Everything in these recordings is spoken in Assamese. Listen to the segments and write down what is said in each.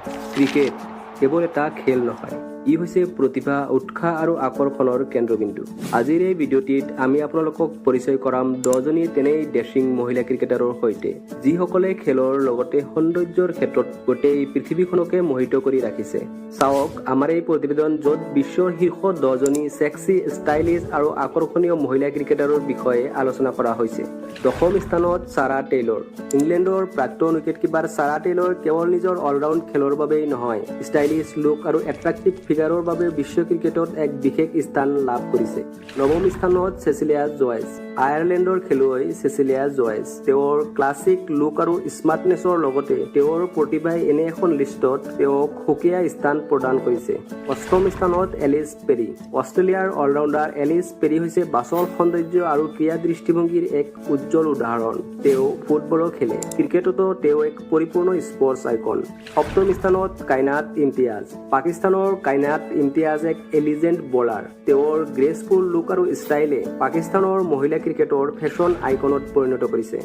ক্ৰিকেট কেৱল এটা খেল নহয়, ই হৈছে প্ৰতিভা, উৎসাহ আৰু আকৰ্ষণৰ কেন্দ্ৰবিন্দু। আজিৰ এই ভিডিঅ'টিত আমি আপোনালোকক পৰিচয় কৰাম 10জনী তেনেই ডেচিং মহিলা ক্ৰিকেটাৰৰ সৈতে, যিসকলে খেলৰ লগতে সৌন্দৰ্যৰ ক্ষেত্ৰত গোটেই পৃথিৱীখনকে মোহিত কৰি ৰাখিছে। চাওক আমাৰ এই প্ৰতিবেদন, য'ত বিশ্বৰ শীৰ্ষ 10জনী ছেক্সি, ষ্টাইলিছ আৰু আকৰ্ষণীয় মহিলা ক্ৰিকেটাৰৰ বিষয়ে আলোচনা কৰা হৈছে। 10ম স্থানত সাৰা টেইলৰ। ইংলেণ্ডৰ প্ৰাক্তন উইকেটকিপাৰ সাৰা টেইলৰ কেৱল নিজৰ অলৰাউণ্ড খেলৰ বাবেই নহয়, ষ্টাইলিছ লুক আৰু এট্ৰেক্টিভ ফিগাৰৰ বাবে বিশ্ব ক্ৰিকেটত এক বিশেষ স্থান লাভ কৰিছে। 9ম স্থানত চেচিলিয়া জয়েছ। আয়াৰলেণ্ডৰ খেলুৱৈ চেচিলিয়া জয়েছ। তেওঁৰ ক্লাছিক লুক আৰু স্মাৰ্টনেছৰ লগতে তেওঁৰ প্ৰতিভাই এনে এখন লিষ্টত তেওঁক সুকীয়া স্থান প্ৰদান কৰিছে। 8ম স্থানত এলিছ পেৰী। অষ্ট্ৰেলিয়াৰ অলৰাউণ্ডাৰ এলিছ পেৰী হৈছে বাছল সৌন্দৰ্য আৰু ক্ৰীড়া দৃষ্টিভংগীৰ এক উজ্জ্বল উদাহৰণ। তেওঁ ফুটবলো খেলে, ক্ৰিকেটতো তেওঁ এক পৰিপূৰ্ণ স্পৰ্টছ আইকন। 7ম স্থানত কাইনাত ইমতিয়াজ। পাকিস্তানৰ কাইনাত ইমতিয়াজ এক এলিজেণ্ট বলাৰ। তেওঁৰ গ্ৰেছফুল লুক আৰু ষ্টাইলে পাকিস্তানৰ মহিলা ক্ৰিকেটৰ ফেশ্বন আইকনত পৰিণত কৰিছে।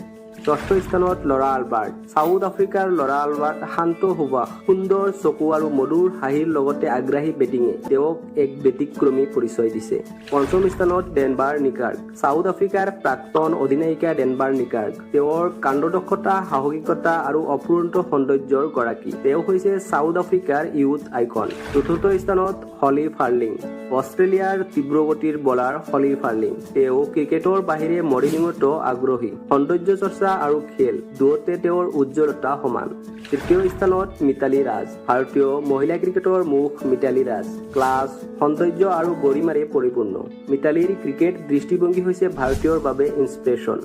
6ৰ্থ স্থানত লৰা আলবাৰ্ট। চাউথ আফ্ৰিকাৰ লৰা আলবাৰ্ট শান্ত সুবাস, সুন্দৰ চকু আৰু মধুৰ হাঁহিৰ লগতে আগ্ৰাহী বেটিঙে তেওঁক এক ব্যতিক্ৰমী পৰিচয় দিছে। 5ম স্থানত ডেনবাৰ নিকাৰ্ক। চাউথ আফ্ৰিকাৰ প্ৰাক্তন অধিনায়িকা ডেনবাৰ নিকাৰ্ক। তেওঁৰ কাণ্ডদক্ষতা, সাহসিকতা আৰু অফুৰন্ত সৌন্দৰ্যৰ গৰাকী। তেওঁ হৈছে চাউথ আফ্ৰিকাৰ ইউথ আইকন। 4ৰ্থ স্থানত হলি ফাৰ্লিং। অষ্ট্ৰেলিয়াৰ তীব্ৰগতিৰ বলাৰ হলি ফাৰ্লিং। তেওঁ ক্ৰিকেটৰ বাহিৰে মডেলিঙতো আগ্ৰহী। সৌন্দৰ্য চৰ্চা আৰু খেল দুয়োতে তেওঁৰ উজ্জ্বলতা সমান। 3য় স্থানত মিতালী ৰাজ। ভাৰতীয় মহিলা ক্ৰিকেটৰ মুখ মিতালী ৰাজ। ক্লাছ, সৌন্দৰ্য আৰু গৰিমাৰে পৰিপূৰ্ণ। মিতালীৰ ক্ৰিকেট দৃষ্টিভংগী হৈছে ভাৰতীয়ৰ বাবে ইনস্পিৰেশ্যন।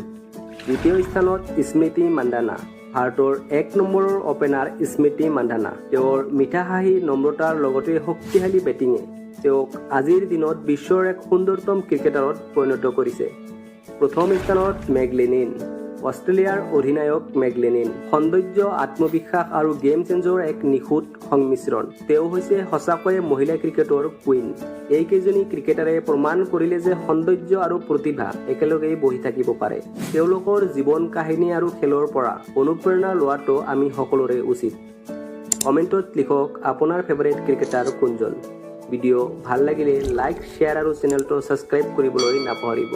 2য় স্থানত স্মৃতি মান্দানা। ভাৰতৰ 1 নম্বৰৰ অপেনাৰ স্মৃতি মান্দানা। তেওঁৰ মিঠা হাঁহি, নম্ৰতাৰ লগতে শক্তিশালী বেটিঙে তেওঁক আজিৰ দিনত বিশ্বৰ এক সুন্দৰতম ক্ৰিকেটাৰত পৰিণত কৰিছে। 1ম স্থানত মেগলেনিন। অষ্ট্ৰেলিয়াৰ অধিনায়ক মেগলেনিন। সৌন্দৰ্য, আত্মবিশ্বাস আৰু গেম চেঞ্জৰ এক নিখুঁত সংমিশ্ৰণ। তেওঁ হৈছে সঁচাকৈয়ে মহিলা ক্ৰিকেটৰ কুইন। এইকেইজনী ক্ৰিকেটাৰে প্ৰমাণ কৰিলে যে সৌন্দৰ্য আৰু প্ৰতিভা একেলগেই বহি থাকিব পাৰে। তেওঁলোকৰ জীৱন কাহিনী আৰু খেলৰ পৰা অনুপ্ৰেৰণা লোৱাটো আমি সকলোৰে উচিত। কমেণ্টত লিখক আপোনাৰ ফেভাৰিট ক্ৰিকেটাৰ কোনজন। ভিডিঅ' ভাল লাগিলে লাইক, শ্বেয়াৰ আৰু চেনেলটো ছাবস্ক্ৰাইব কৰিবলৈ নাপাহৰিব।